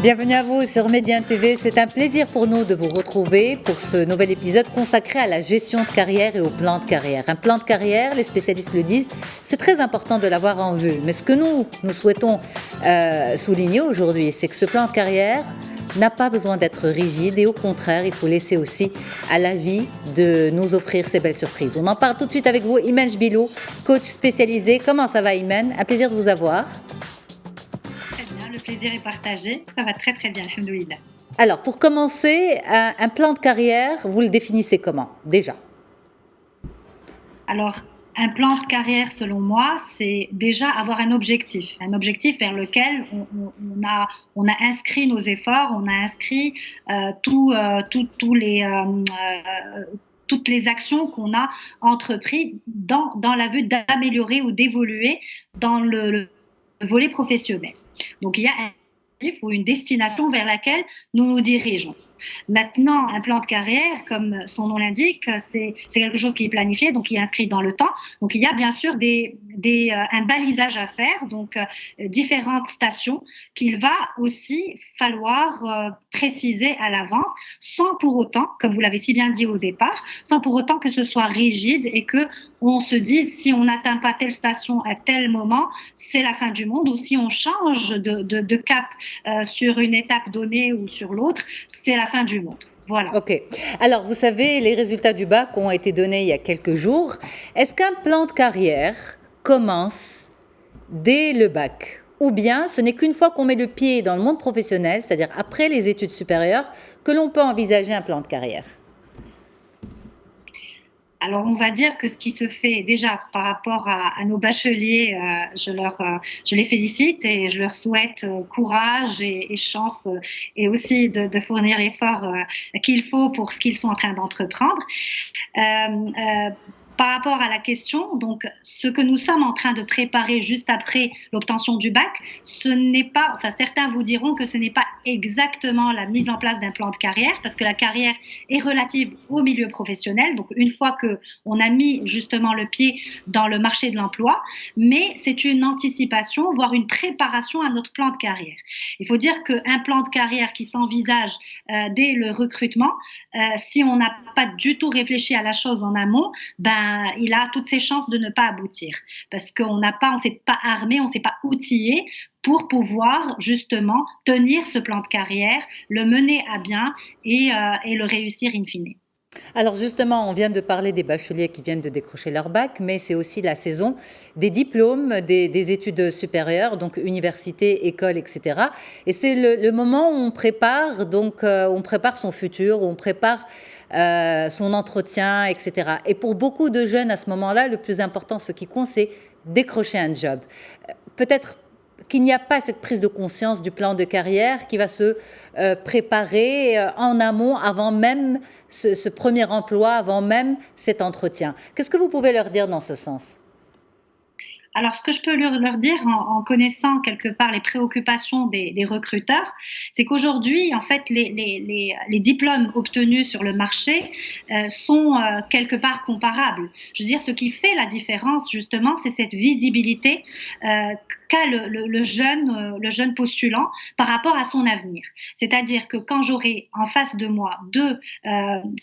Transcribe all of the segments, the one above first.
Bienvenue à vous sur Médien TV. C'est un plaisir pour nous de vous retrouver pour ce nouvel épisode consacré à la gestion de carrière et au plan de carrière. Un plan de carrière, les spécialistes le disent, c'est très important de l'avoir en vue. Mais ce que nous souhaitons souligner aujourd'hui, c'est que ce plan de carrière n'a pas besoin d'être rigide et au contraire, il faut laisser aussi à la vie de nous offrir ces belles surprises. On en parle tout de suite avec vous, Imen Jbilou, coach spécialisé. Comment ça va, Imen? Un plaisir de vous avoir. Le plaisir est partagé, ça va très très bien, alhamdoulilah. Alors, pour commencer, un plan de carrière, vous le définissez comment, déjà? Alors, un plan de carrière, selon moi, c'est déjà avoir un objectif vers lequel on a inscrit nos efforts, on a inscrit toutes les actions qu'on a entreprises dans la vue d'améliorer ou d'évoluer dans le volet professionnel. Donc, il y a un objectif ou une destination vers laquelle nous nous dirigeons. Maintenant, un plan de carrière, comme son nom l'indique, c'est quelque chose qui est planifié, donc qui est inscrit dans le temps. Donc, il y a bien sûr un balisage à faire, donc différentes stations qu'il va aussi falloir préciser à l'avance, sans pour autant, comme vous l'avez si bien dit au départ, sans pour autant que ce soit rigide et que on se dise si on n'atteint pas telle station à tel moment, c'est la fin du monde, ou si on change de cap sur une étape donnée ou sur l'autre, c'est la fin du monde. Voilà. Ok. Alors, vous savez, les résultats du bac ont été donnés il y a quelques jours. Est-ce qu'un plan de carrière commence dès le bac? Ou bien ce n'est qu'une fois qu'on met le pied dans le monde professionnel, c'est-à-dire après les études supérieures, que l'on peut envisager un plan de carrière? Alors, on va dire que ce qui se fait déjà par rapport à nos bacheliers, je les félicite et je leur souhaite courage et chance et aussi de fournir l'effort qu'il faut pour ce qu'ils sont en train d'entreprendre. Par rapport à la question, donc ce que nous sommes en train de préparer juste après l'obtention du bac, ce n'est pas, enfin certains vous diront que ce n'est pas exactement la mise en place d'un plan de carrière, parce que la carrière est relative au milieu professionnel. Donc une fois que on a mis justement le pied dans le marché de l'emploi, mais c'est une anticipation, voire une préparation à notre plan de carrière. Il faut dire qu'un plan de carrière qui s'envisage dès le recrutement, si on n'a pas du tout réfléchi à la chose en amont, il a toutes ses chances de ne pas aboutir parce qu'on ne s'est pas armé, on ne s'est pas outillé pour pouvoir justement tenir ce plan de carrière, le mener à bien et le réussir in fine. Alors justement, on vient de parler des bacheliers qui viennent de décrocher leur bac, mais c'est aussi la saison des diplômes, des études supérieures, donc université, école, etc. Et c'est le moment où on prépare, on prépare son futur, où on prépare son entretien, etc. Et pour beaucoup de jeunes à ce moment-là, le plus important, ce qui compte, c'est décrocher un job. Peut-être qu'il n'y a pas cette prise de conscience du plan de carrière qui va se préparer en amont avant même ce premier emploi, avant même cet entretien. Qu'est-ce que vous pouvez leur dire dans ce sens ? Alors, ce que je peux leur dire en connaissant quelque part les préoccupations des recruteurs, c'est qu'aujourd'hui, en fait, les diplômes obtenus sur le marché sont quelque part comparables. Je veux dire, ce qui fait la différence, justement, c'est cette visibilité qu'a le jeune postulant par rapport à son avenir. C'est-à-dire que quand j'aurai en face de moi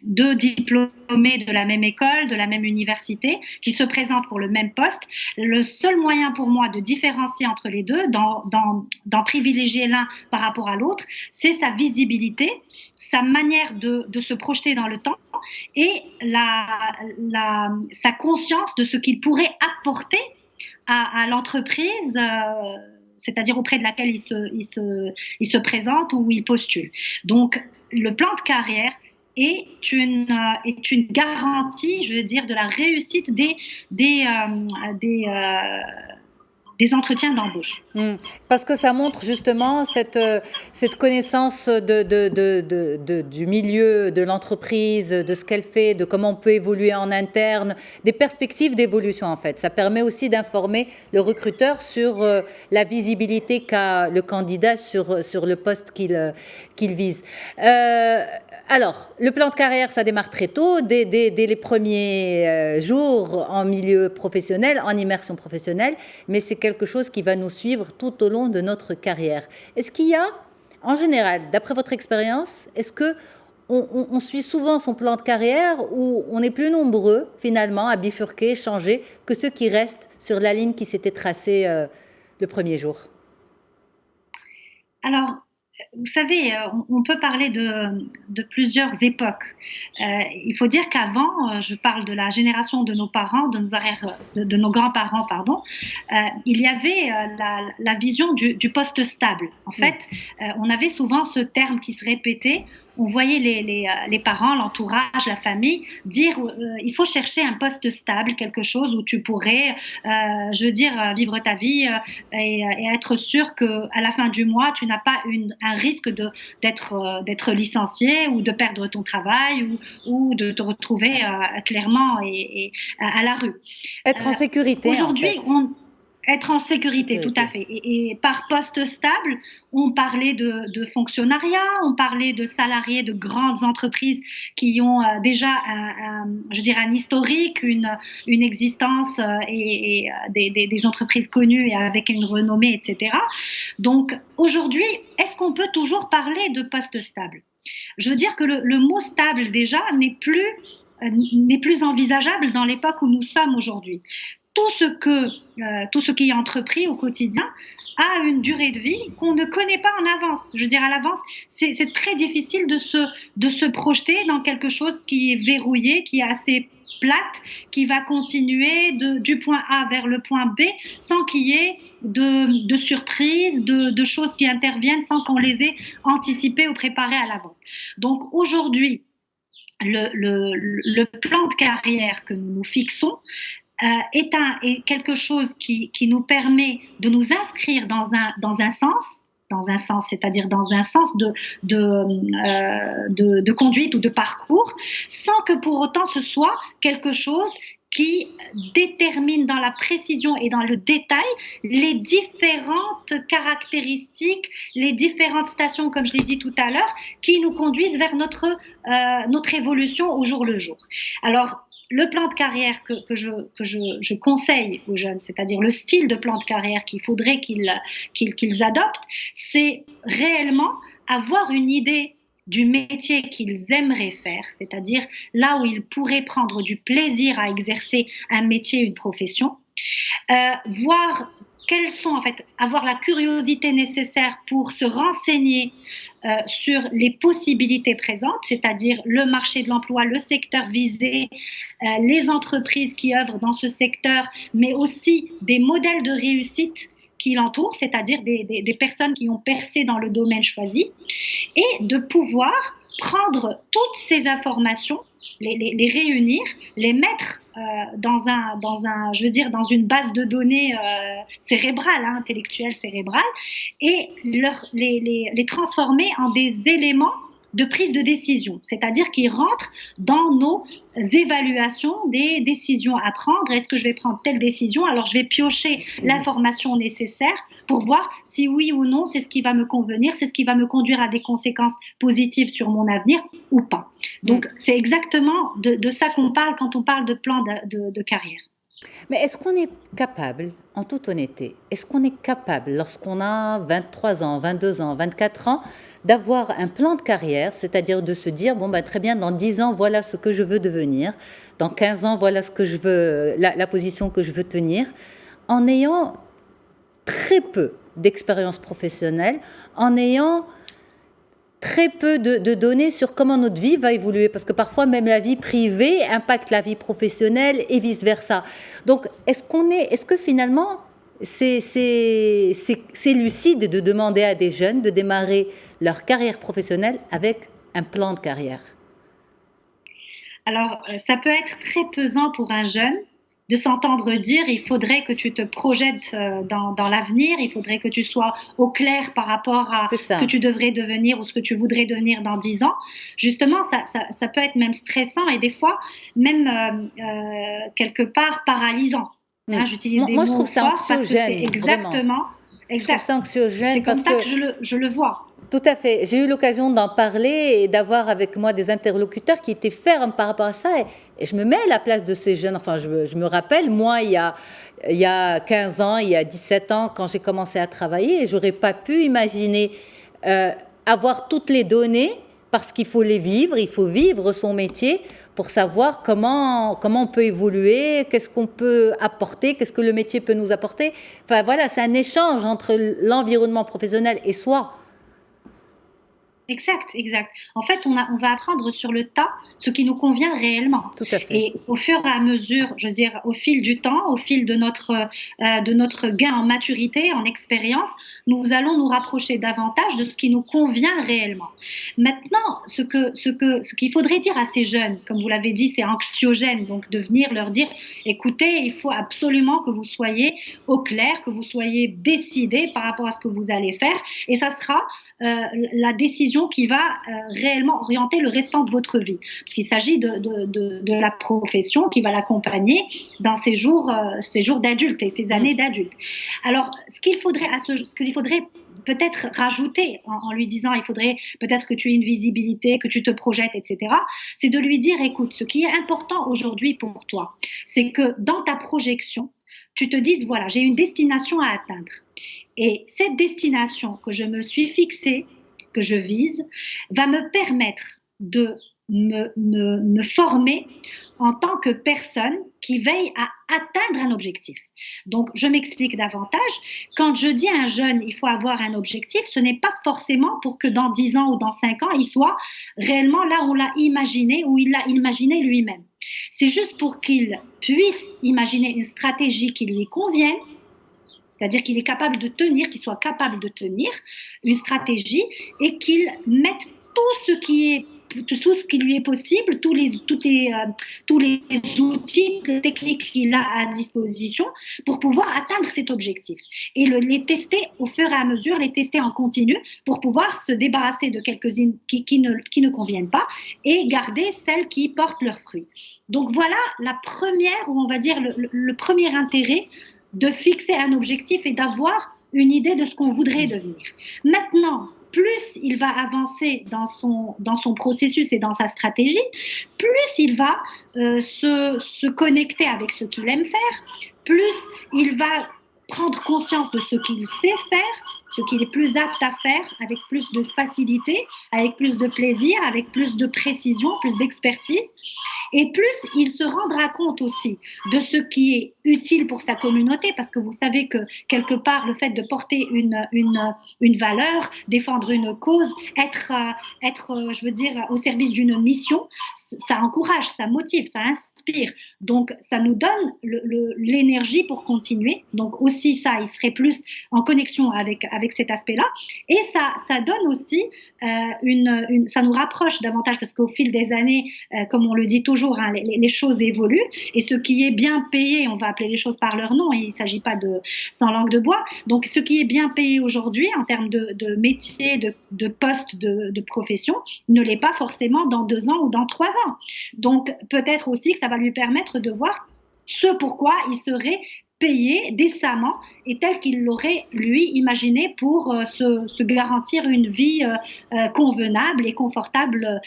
deux diplômés de la même école, de la même université, qui se présentent pour le même poste, le seul moyen pour moi de différencier entre les deux, d'en privilégier l'un par rapport à l'autre, c'est sa visibilité, sa manière de se projeter dans le temps et sa conscience de ce qu'il pourrait apporter à l'entreprise, c'est-à-dire auprès de laquelle il se présente ou il postule. Donc, le plan de carrière est une garantie, je veux dire, de la réussite des entretiens d'embauche. Parce que ça montre justement cette connaissance du milieu, de l'entreprise, de ce qu'elle fait, de comment on peut évoluer en interne, des perspectives d'évolution en fait. Ça permet aussi d'informer le recruteur sur la visibilité qu'a le candidat sur le poste qu'il vise. Alors, le plan de carrière, ça démarre très tôt, dès les premiers jours en milieu professionnel, en immersion professionnelle, mais c'est quelque chose qui va nous suivre tout au long de notre carrière. Est-ce qu'il y a en général, d'après votre expérience, est-ce que on suit souvent son plan de carrière ou on est plus nombreux finalement à bifurquer, changer que ceux qui restent sur la ligne qui s'était tracée le premier jour? Alors, vous savez, on peut parler de plusieurs époques. Il faut dire qu'avant, je parle de la génération de nos parents, de nos grands-parents, pardon, il y avait la vision du poste stable. En fait, on avait souvent ce terme qui se répétait. On voyait les parents, l'entourage, la famille dire il faut chercher un poste stable, quelque chose où tu pourrais, vivre ta vie et être sûr qu'à la fin du mois, tu n'as pas un risque d'être licencié ou de perdre ton travail ou de te retrouver clairement et à la rue. Être en sécurité, Aujourd'hui, en fait. Être en sécurité, tout à fait. Et par poste stable, on parlait de fonctionnariat, on parlait de salariés de grandes entreprises qui ont déjà un historique, une existence et des entreprises connues et avec une renommée, etc. Donc aujourd'hui, est-ce qu'on peut toujours parler de poste stable? Je veux dire que le mot stable déjà n'est plus envisageable dans l'époque où nous sommes aujourd'hui. Tout ce qui est entrepris au quotidien a une durée de vie qu'on ne connaît pas en avance. Je veux dire, à l'avance, c'est très difficile de se projeter dans quelque chose qui est verrouillé, qui est assez plate, qui va continuer du point A vers le point B sans qu'il y ait de surprises, de choses qui interviennent sans qu'on les ait anticipées ou préparées à l'avance. Donc aujourd'hui, le plan de carrière que nous nous fixons est quelque chose qui nous permet de nous inscrire dans un sens, c'est-à-dire dans un sens de conduite ou de parcours, sans que pour autant ce soit quelque chose qui détermine dans la précision et dans le détail les différentes caractéristiques, les différentes stations, comme je l'ai dit tout à l'heure, qui nous conduisent vers notre évolution au jour le jour. Alors, le plan de carrière que je conseille aux jeunes, c'est-à-dire le style de plan de carrière qu'il faudrait qu'ils adoptent, c'est réellement avoir une idée du métier qu'ils aimeraient faire, c'est-à-dire là où ils pourraient prendre du plaisir à exercer un métier, une profession, voir avoir la curiosité nécessaire pour se renseigner sur les possibilités présentes, c'est-à-dire le marché de l'emploi, le secteur visé, les entreprises qui œuvrent dans ce secteur, mais aussi des modèles de réussite qui l'entourent, c'est-à-dire des personnes qui ont percé dans le domaine choisi, et de pouvoir prendre toutes ces informations, les réunir, les mettre dans une base de données cérébrale, intellectuelle cérébrale, et les transformer en des éléments de prise de décision, c'est-à-dire qu'ils rentrent dans nos évaluations des décisions à prendre. Est-ce que je vais prendre telle décision? Alors je vais piocher l'information nécessaire pour voir si oui ou non c'est ce qui va me convenir, c'est ce qui va me conduire à des conséquences positives sur mon avenir ou pas. Donc c'est exactement de ça qu'on parle quand on parle de plan de carrière. Mais est-ce qu'on est capable, en toute honnêteté, est-ce qu'on est capable, lorsqu'on a 23 ans, 22 ans, 24 ans, d'avoir un plan de carrière, c'est-à-dire de se dire, très bien, dans 10 ans, voilà ce que je veux devenir, dans 15 ans, voilà ce que je veux, la position que je veux tenir, en ayant très peu d'expérience professionnelle, en ayant très peu de données sur comment notre vie va évoluer, parce que parfois même la vie privée impacte la vie professionnelle et vice-versa. Donc, est-ce que finalement, c'est lucide de demander à des jeunes de démarrer leur carrière professionnelle avec un plan de carrière? Alors, ça peut être très pesant pour un jeune de s'entendre dire il faudrait que tu te projettes dans l'avenir, il faudrait que tu sois au clair par rapport à ce que tu devrais devenir ou ce que tu voudrais devenir dans 10 ans. Justement, ça peut être même stressant et des fois même quelque part paralysant. J'utilise des mots forts parce que c'est exactement. Je trouve ça anxiogène. C'est comme ça que je le vois. Tout à fait. J'ai eu l'occasion d'en parler et d'avoir avec moi des interlocuteurs qui étaient fermes par rapport à ça. Et je me mets à la place de ces jeunes. Enfin, je me rappelle, moi, il y a 15 ans, il y a 17 ans, quand j'ai commencé à travailler, je n'aurais pas pu imaginer avoir toutes les données parce qu'il faut les vivre, il faut vivre son métier pour savoir comment on peut évoluer, qu'est-ce qu'on peut apporter, qu'est-ce que le métier peut nous apporter. Enfin voilà, c'est un échange entre l'environnement professionnel et soi. Exact, exact. En fait, on va apprendre sur le tas ce qui nous convient réellement. Tout à fait. Et au fur et à mesure, je veux dire, au fil du temps, au fil de notre gain en maturité, en expérience, nous allons nous rapprocher davantage de ce qui nous convient réellement. Maintenant, ce qu'il faudrait dire à ces jeunes, comme vous l'avez dit, c'est anxiogène, donc de venir leur dire, écoutez, il faut absolument que vous soyez au clair, que vous soyez décidés par rapport à ce que vous allez faire, et ça sera la décision qui va réellement orienter le restant de votre vie. Parce qu'il s'agit de la profession qui va l'accompagner dans ses jours d'adulte et ses années d'adulte. Alors, ce qu'il faudrait peut-être rajouter en lui disant il faudrait peut-être que tu aies une visibilité, que tu te projettes, etc., c'est de lui dire, écoute, ce qui est important aujourd'hui pour toi, c'est que dans ta projection, tu te dises, voilà, j'ai une destination à atteindre. Et cette destination que je me suis fixée, que je vise, va me permettre de me former en tant que personne qui veille à atteindre un objectif. Donc, je m'explique davantage. Quand je dis à un jeune, il faut avoir un objectif, ce n'est pas forcément pour que dans 10 ans ou dans 5 ans, il soit réellement là où on l'a imaginé ou il l'a imaginé lui-même. C'est juste pour qu'il puisse imaginer une stratégie qui lui convienne, c'est-à-dire qu'il est capable de tenir, qu'il soit capable de tenir une stratégie et qu'il mette tout ce qui lui est possible, tous les outils, les techniques qu'il a à disposition pour pouvoir atteindre cet objectif. Et les tester au fur et à mesure, les tester en continu pour pouvoir se débarrasser de quelques-unes qui ne conviennent pas et garder celles qui portent leurs fruits. Donc voilà la première, ou on va dire le premier intérêt de fixer un objectif et d'avoir une idée de ce qu'on voudrait devenir. Maintenant, plus il va avancer dans son processus et dans sa stratégie, plus il va se connecter avec ce qu'il aime faire, plus il va prendre conscience de ce qu'il sait faire, ce qu'il est plus apte à faire avec plus de facilité, avec plus de plaisir, avec plus de précision, plus d'expertise. Et plus il se rendra compte aussi de ce qui est utile pour sa communauté, parce que vous savez que quelque part, le fait de porter une valeur, défendre une cause, être, je veux dire, au service d'une mission, ça encourage, ça motive, ça inspire. Donc, ça nous donne l'énergie pour continuer. Donc, aussi ça, il serait plus en connexion avec cet aspect-là. Et ça donne aussi, ça nous rapproche davantage, parce qu'au fil des années, comme on le dit toujours, hein, les choses évoluent, et ce qui est bien payé, on va appeler les choses par leur nom, et il ne s'agit pas sans langue de bois. Donc, ce qui est bien payé aujourd'hui en termes de métier, de poste, de profession, ne l'est pas forcément dans 2 ans ou dans 3 ans. Donc, peut-être aussi que ça va lui permettre de voir ce pourquoi il serait payé décemment et tel qu'il l'aurait, lui, imaginé pour se garantir une vie convenable et confortable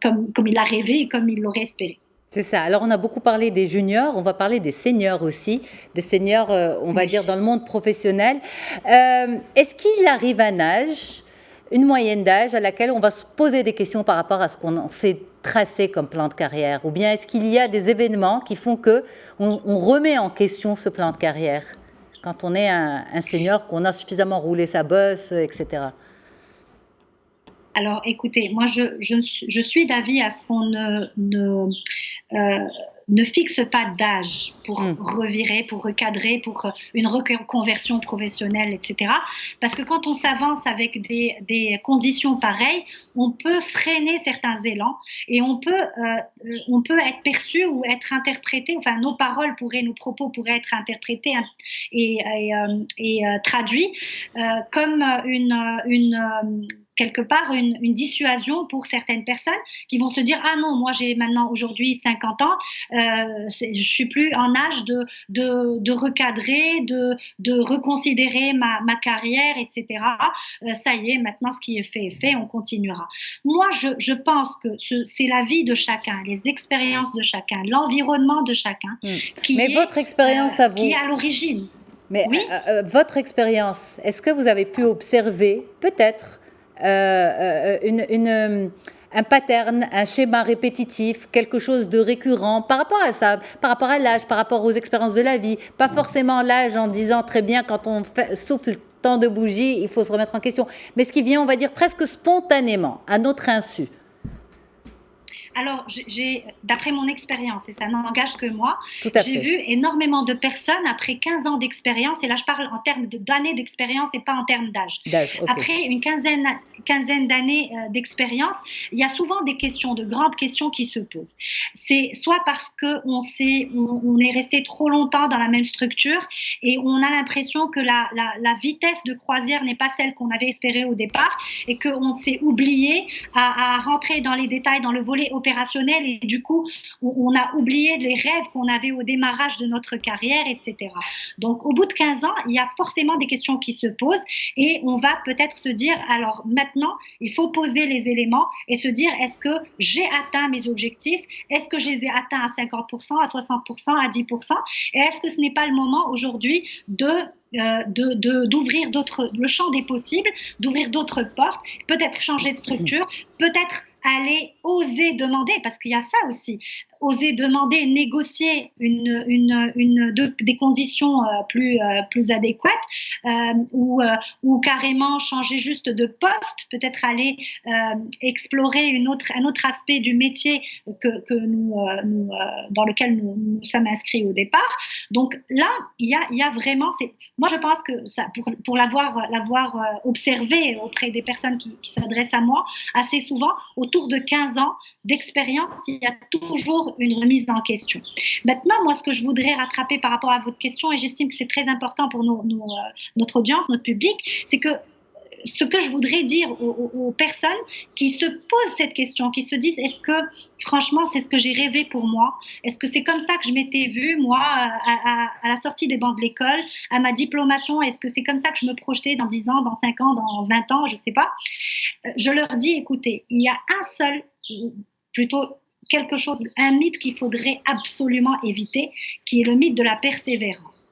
comme il l'a rêvé et comme il l'aurait espéré. C'est ça. Alors, on a beaucoup parlé des juniors, on va parler des seniors aussi, des seniors, on va dire, dans le monde professionnel. Est-ce qu'il arrive un âge, une moyenne d'âge à laquelle on va se poser des questions par rapport à ce qu'on s'est tracé comme plan de carrière? Ou bien est-ce qu'il y a des événements qui font qu'on remet en question ce plan de carrière quand on est un senior, qu'on a suffisamment roulé sa bosse, etc.? Alors, écoutez, moi, je suis d'avis à ce qu'on ne fixe pas d'âge pour revirer, pour recadrer, pour une reconversion professionnelle, etc. Parce que quand on s'avance avec des conditions pareilles, on peut freiner certains élans et on peut être perçu ou être interprété, enfin nos propos pourraient être interprétés et traduits comme quelque part une dissuasion pour certaines personnes qui vont se dire « Ah non, moi j'ai maintenant aujourd'hui 50 ans, je suis plus en âge de recadrer, de reconsidérer ma carrière, etc. Ça y est, maintenant ce qui est fait, on continuera. » Moi, je pense que c'est la vie de chacun, les expériences de chacun, l'environnement de chacun Mais votre expérience à vous, qui est à l'origine. Mais Oui. Votre expérience, est-ce que vous avez pu observer peut-être un pattern, un schéma répétitif, quelque chose de récurrent par rapport à ça, par rapport à l'âge, par rapport aux expériences de la vie, pas forcément l'âge en disant très bien quand on souffle tant de bougies, il faut se remettre en question, mais ce qui vient, on va dire, presque spontanément, à notre insu. Alors, d'après mon expérience, et ça n'engage que moi, j'ai vu énormément de personnes après 15 ans d'expérience, et là je parle en termes d'années d'expérience et pas en termes d'âge. Okay. Après une quinzaine d'années d'expérience, il y a souvent des questions, de grandes questions qui se posent. C'est soit parce qu'on est resté trop longtemps dans la même structure et on a l'impression que la vitesse de croisière n'est pas celle qu'on avait espérée au départ et qu'on s'est oublié à rentrer dans les détails, dans le volet opérationnel et du coup, on a oublié les rêves qu'on avait au démarrage de notre carrière, etc. Donc, au bout de 15 ans, il y a forcément des questions qui se posent et on va peut-être se dire, alors maintenant, il faut poser les éléments et se dire, est-ce que j'ai atteint mes objectifs? Est-ce que je les ai atteints à 50%, à 60%, à 10%? Et est-ce que ce n'est pas le moment aujourd'hui d'ouvrir le champ des possibles, d'ouvrir d'autres portes, peut-être changer de structure, peut-être aller oser demander, parce qu'il y a ça aussi, oser demander, négocier des conditions plus adéquates ou carrément changer juste de poste, peut-être aller explorer un autre aspect du métier dans lequel nous sommes inscrits au départ. Donc là, il y a vraiment... Moi, je pense que ça, pour l'avoir observé auprès des personnes qui s'adressent à moi, assez souvent, autour de 15 ans d'expérience, il y a toujours une remise en question. Maintenant, moi, ce que je voudrais rattraper par rapport à votre question, et j'estime que c'est très important pour notre audience, notre public, c'est que ce que je voudrais dire aux personnes qui se posent cette question, qui se disent, est-ce que franchement c'est ce que j'ai rêvé pour moi? Est-ce que c'est comme ça que je m'étais vue moi à la sortie des bancs de l'école, à ma diplomation? Est-ce que c'est comme ça que je me projetais dans 10 ans, dans 5 ans, dans 20 ans, je sais pas? Je leur dis, écoutez, il y a un seul, plutôt quelque chose, un mythe qu'il faudrait absolument éviter, qui est le mythe de la persévérance.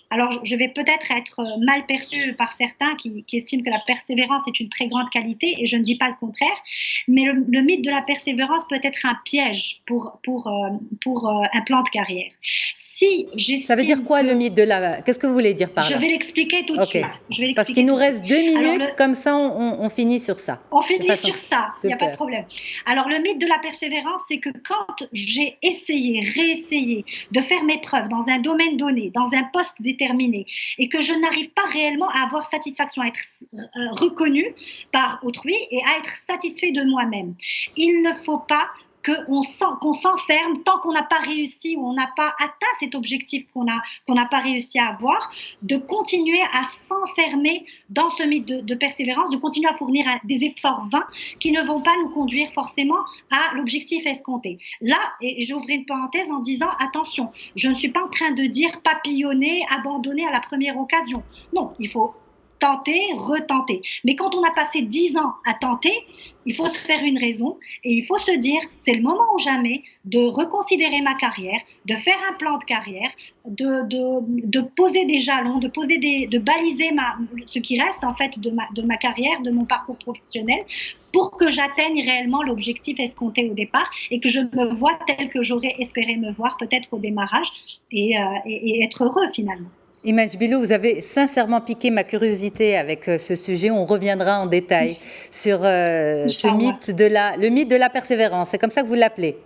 Alors, je vais peut-être être mal perçue par certains qui estiment que la persévérance est une très grande qualité, et je ne dis pas le contraire, mais le mythe de la persévérance peut être un piège pour un plan de carrière. Ça veut dire quoi le mythe de la... Qu'est-ce que vous voulez dire par là? Je vais l'expliquer tout de suite. Parce qu'il nous reste 2 minutes, comme ça on finit sur ça. On finit sur ça, il n'y a pas de problème. Alors, le mythe de la persévérance, c'est que quand j'ai réessayé de faire mes preuves dans un domaine donné, dans un poste déterminé, et que je n'arrive pas réellement à avoir satisfaction, à être reconnue par autrui et à être satisfait de moi-même, il ne faut pas qu'on s'enferme tant qu'on n'a pas réussi ou on n'a pas atteint cet objectif qu'on n'a pas réussi à avoir, de continuer à s'enfermer dans ce mythe de persévérance, de continuer à fournir des efforts vains qui ne vont pas nous conduire forcément à l'objectif escompté. Là, et j'ouvre une parenthèse en disant, attention, je ne suis pas en train de dire papillonner, abandonner à la première occasion. Non, il faut tenter, retenter. Mais quand on a passé 10 ans à tenter, il faut se faire une raison et il faut se dire, c'est le moment ou jamais de reconsidérer ma carrière, de faire un plan de carrière, de poser des jalons, de baliser ce qui reste en fait de ma carrière, de mon parcours professionnel, pour que j'atteigne réellement l'objectif escompté au départ et que je me vois tel que j'aurais espéré me voir peut-être au démarrage et être heureux finalement. Image Bilou, vous avez sincèrement piqué ma curiosité avec ce sujet. On reviendra en détail sur le mythe de la persévérance. C'est comme ça que vous l'appelez?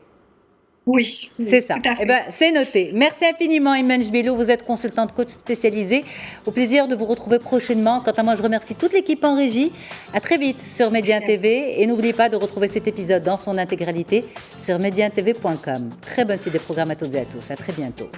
Oui. C'est ça. Eh ben, c'est noté. Merci infiniment, Image Bilou. Vous êtes consultante coach spécialisée. Au plaisir de vous retrouver prochainement. Quant à moi, je remercie toute l'équipe en régie. À très vite sur Média TV. Et n'oubliez pas de retrouver cet épisode dans son intégralité sur mediantv.com. Très bonne suite des programmes à toutes et à tous. À très bientôt.